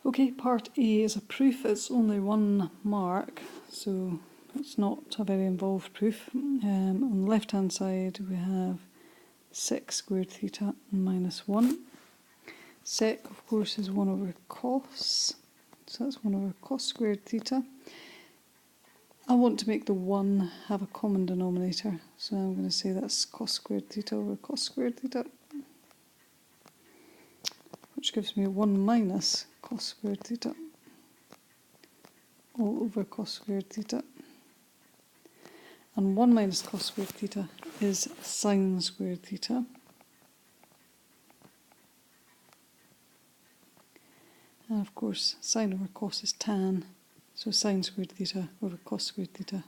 Okay, part A is a proof. It's only 1 mark, so it's not a very involved proof. On the left hand side we have sec squared theta minus 1. Sec, of course, is 1 over cos, so that's 1 over cos squared theta. I want to make the 1 have a common denominator, so I'm going to say that's cos squared theta over cos squared theta, which gives me 1 minus cos squared theta all over cos squared theta. And 1 minus cos squared theta is sine squared theta. And of course, sine over cos is tan, so sine squared theta over cos squared theta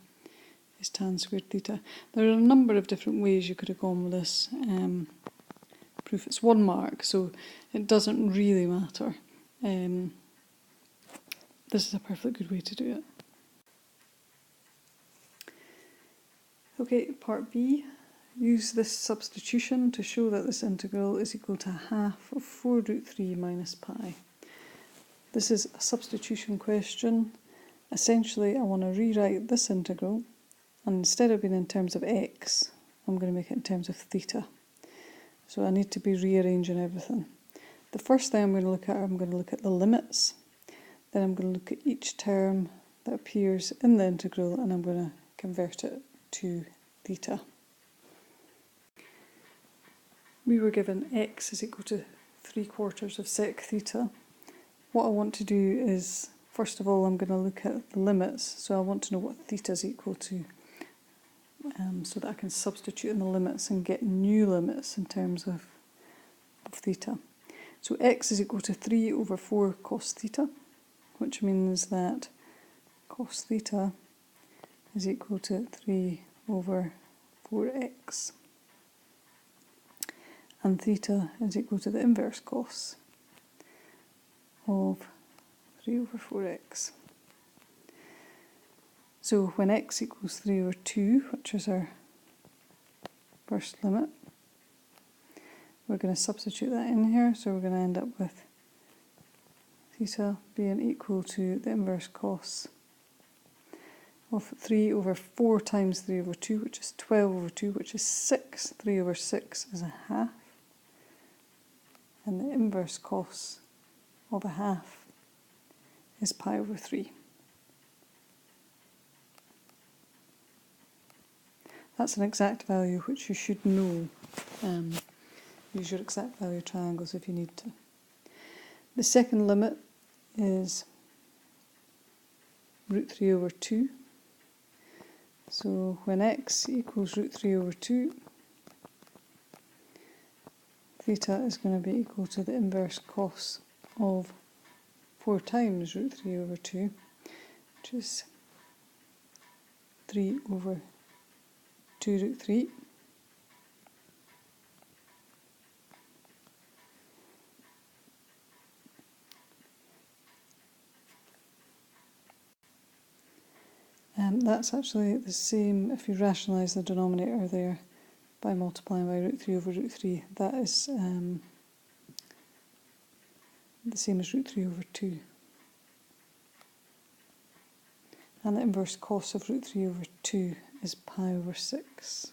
is tan squared theta. There are a number of different ways you could have gone with this proof. It's 1 mark, so it doesn't really matter. This is a perfectly good way to do it. Okay, part B. Use this substitution to show that this integral is equal to half of 4 root 3 minus pi. This is a substitution question. Essentially, I want to rewrite this integral, and instead of being in terms of x, I'm going to make it in terms of theta. So I need to be rearranging everything. The first thing I'm going to look at the limits. Then I'm going to look at each term that appears in the integral, and I'm going to convert it to theta. We were given x is equal to 3/4 of sec theta. What I want to do is, first of all, I'm going to look at the limits, so I want to know what theta is equal to, so that I can substitute in the limits and get new limits in terms of theta. So x is equal to 3 over 4 cos theta, which means that cos theta is equal to 3 over 4x. And theta is equal to the inverse cos of 3 over 4x. So when x equals 3 over 2, which is our first limit, we're going to substitute that in here, so we're going to end up with theta being equal to the inverse cos of 3 over 4 times 3 over 2, which is 12 over 2, which is 6. 3 over 6 is a half. And the inverse cos of a half is pi over 3. That's an exact value which you should know. Use your exact value triangles if you need to. The second limit is root 3 over 2. So when x equals root 3 over 2, theta is going to be equal to the inverse cos of 4 times root 3 over 2, which is 3 over 2 root 3. That's actually the same if you rationalise the denominator there by multiplying by root 3 over root 3. That is the same as root 3 over 2. And the inverse cos of root 3 over 2 is pi over 6.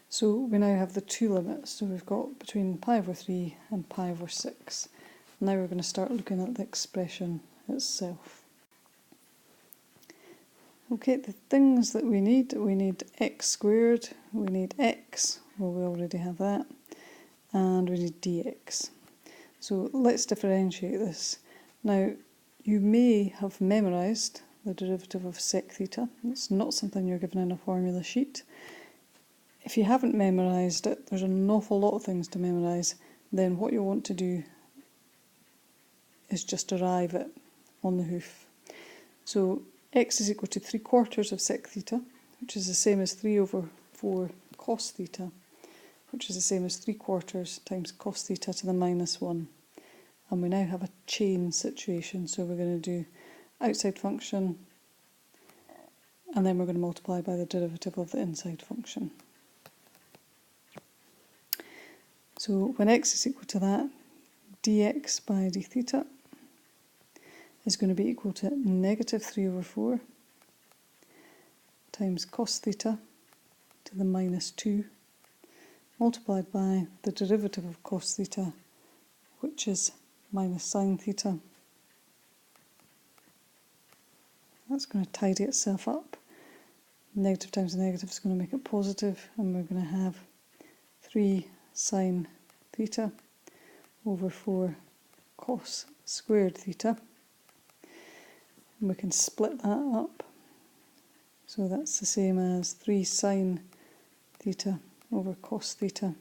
So we now have the two limits. So we've got between pi over 3 and pi over 6. Now we're going to start looking at the expression itself. Okay, the things that we need x squared, we need x, well we already have that, and we need dx. So let's differentiate this. Now, you may have memorised the derivative of sec theta. It's not something you're given in a formula sheet. If you haven't memorised it, there's an awful lot of things to memorise. Then what you want to do is just arrive at on the hoof. So x is equal to 3/4 of sec theta, which is the same as 3 over 4 cos theta, which is the same as 3/4 times cos theta to the minus 1. And we now have a chain situation, so we're going to do outside function, and then we're going to multiply by the derivative of the inside function. So when x is equal to that, dx by d theta is going to be equal to negative 3 over 4 times cos theta to the minus 2 multiplied by the derivative of cos theta, which is minus sine theta. That's going to tidy itself up. Negative times negative is going to make it positive, and we're going to have 3 sine theta over 4 cos squared theta. And we can split that up. So that's the same as 3 sine theta over cos theta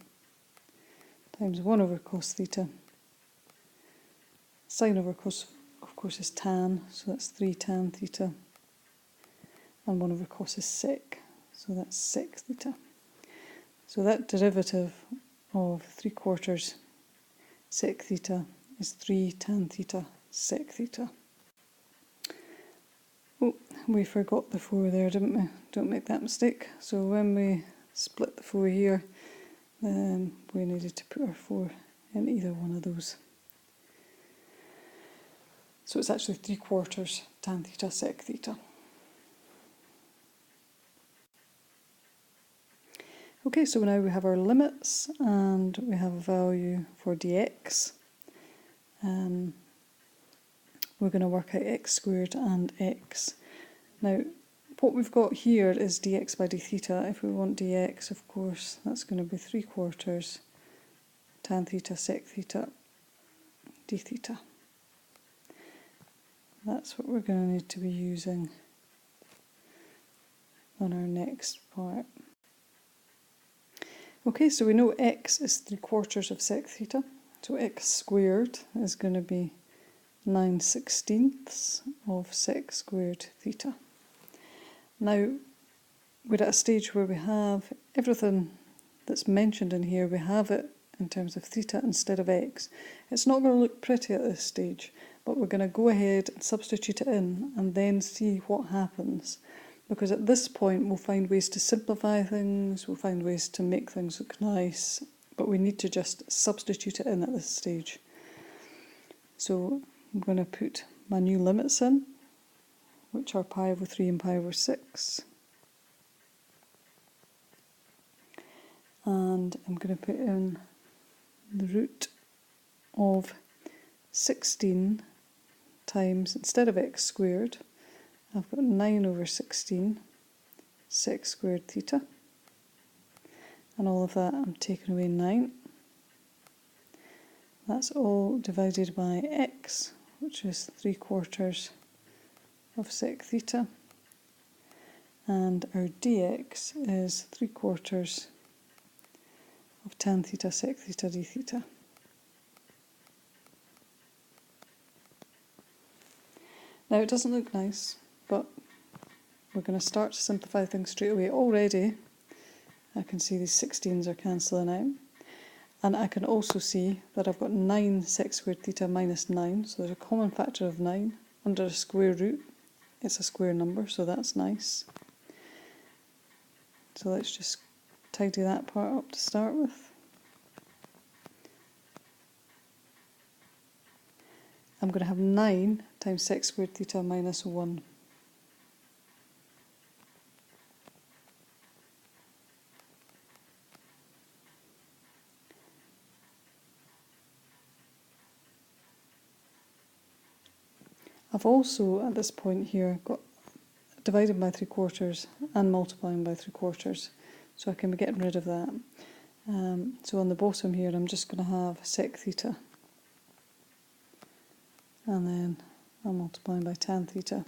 times 1 over cos theta. Sine over cos, of course, is tan, so that's 3 tan theta. And 1 over cos is sec, so that's sec theta. So that derivative of 3/4 sec theta is 3 tan theta sec theta. Oh, we forgot the 4 there, didn't we? Don't make that mistake. So when we split the 4 here, then we needed to put our 4 in either one of those. So it's actually 3/4 tan theta sec theta. Okay, so now we have our limits and we have a value for dx. We're going to work out x squared and x. Now, what we've got here is dx by d theta. If we want dx, of course, that's going to be 3/4 tan theta sec theta d theta. That's what we're going to need to be using on our next part. Okay, so we know x is 3/4 of sec theta, so x squared is going to be 9/16 of sec squared theta. Now, we're at a stage where we have everything that's mentioned in here, we have it in terms of theta instead of x. It's not going to look pretty at this stage, but we're going to go ahead and substitute it in and then see what happens. Because at this point we'll find ways to simplify things, we'll find ways to make things look nice, but we need to just substitute it in at this stage. So I'm going to put my new limits in, which are pi over 3 and pi over 6. And I'm going to put in the root of 16 times, instead of x squared, I've got 9 over 16 sec squared theta. And all of that, I'm taking away 9. That's all divided by x, which is 3/4 of sec theta. And our dx is 3/4 of tan theta sec theta d theta. Now it doesn't look nice, but we're going to start to simplify things straight away. Already I can see these 16s are cancelling out, and I can also see that I've got 9 sec squared theta minus 9, so there's a common factor of 9 under a square root. It's a square number, so that's nice. So let's just tidy that part up to start with. I'm going to have 9 times sec squared theta minus 1. I've also, at this point here, got divided by 3/4 and multiplying by 3/4, so I can be getting rid of that. So on the bottom here, I'm just going to have sec theta, and then I'm multiplying by tan theta,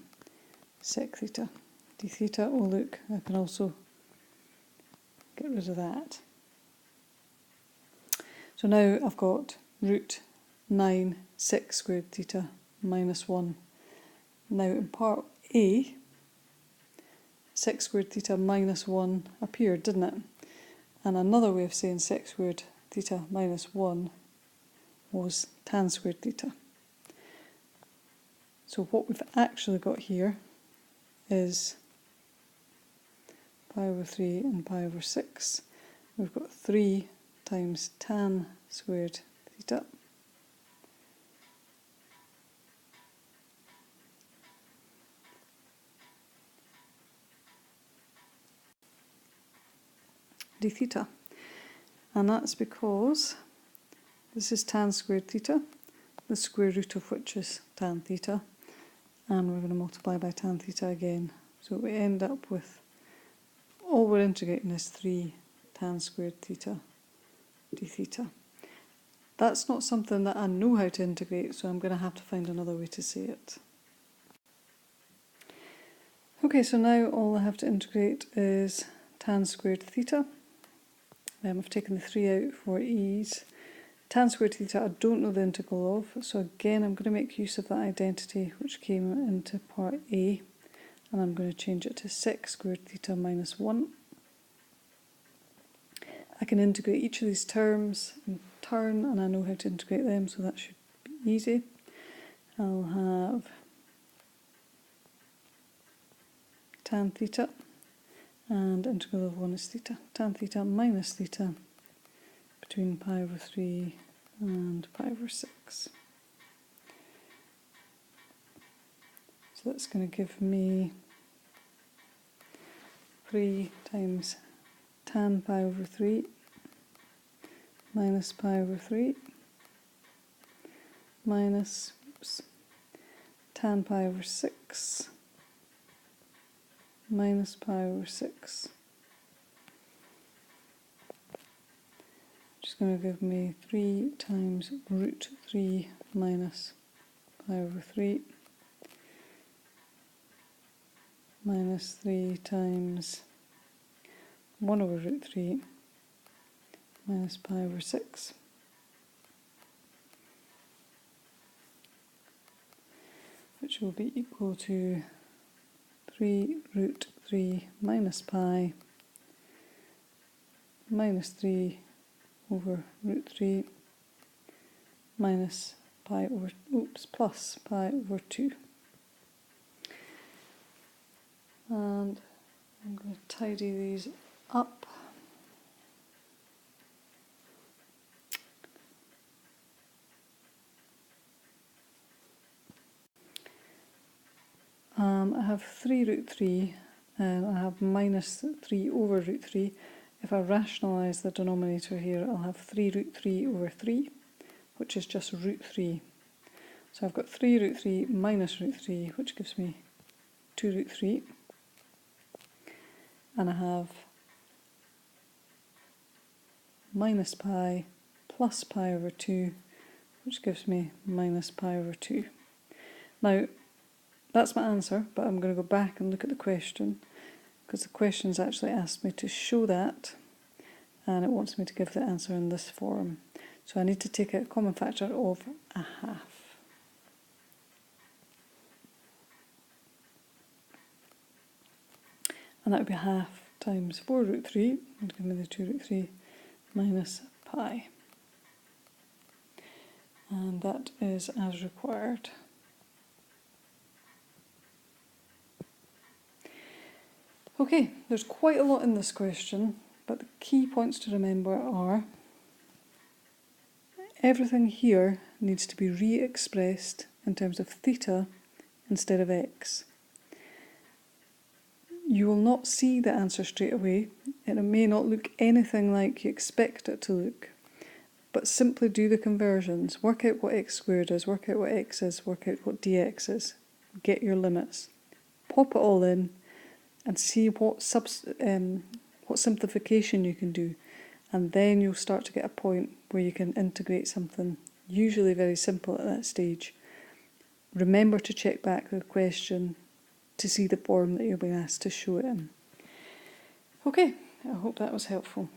sec theta, d theta. Oh look, I can also get rid of that. So now I've got root 9 sec squared theta minus 1. Now in part A, sec squared theta minus 1 appeared, didn't it? And another way of saying sec squared theta minus 1 was tan squared theta. So what we've actually got here is pi over 3 and pi over 6. We've got 3 times tan squared theta d theta. And that's because this is tan squared theta, the square root of which is tan theta, and we're going to multiply by tan theta again. So we end up with, all we're integrating is 3 tan squared theta d theta. That's not something that I know how to integrate, so I'm going to have to find another way to say it. Okay, so now all I have to integrate is tan squared theta. I've taken the 3 out for ease. Tan squared theta I don't know the integral of, so again I'm going to make use of that identity which came into part A, and I'm going to change it to sec squared theta minus 1. I can integrate each of these terms in turn, and I know how to integrate them, so that should be easy. I'll have tan theta, and integral of 1 is theta. Tan theta minus theta between pi over 3 and pi over 6. So that's going to give me 3 times tan pi over 3 minus pi over 3 minus tan pi over 6 minus pi over 6. Which is going to give me 3 times root 3 minus pi over 3 minus 3 times 1 over root 3 minus pi over 6. Which will be equal to 3 root 3 minus pi minus 3 over root 3 minus pi over, plus pi over 2. And I'm going to tidy these up. I have 3 root 3, and I have minus 3 over root 3. If I rationalise the denominator here, I'll have 3 root 3 over 3, which is just root 3. So I've got 3 root 3 minus root 3, which gives me 2 root 3. And I have minus pi plus pi over 2, which gives me minus pi over 2. Now, that's my answer, but I'm going to go back and look at the question, because the question's actually asked me to show that, and it wants me to give the answer in this form. So I need to take a common factor of a half. And that would be half times 4 root 3, and give me the 2 root 3 minus pi. And that is as required. Okay, there's quite a lot in this question, but the key points to remember are everything here needs to be re-expressed in terms of theta instead of x. You will not see the answer straight away, and it may not look anything like you expect it to look, but simply do the conversions. Work out what x squared is, work out what x is, work out what dx is, get your limits, pop it all in, and see what simplification you can do, and then you'll start to get a point where you can integrate something usually very simple at that stage. Remember to check back the question to see the form that you're being asked to show it in. Okay, I hope that was helpful.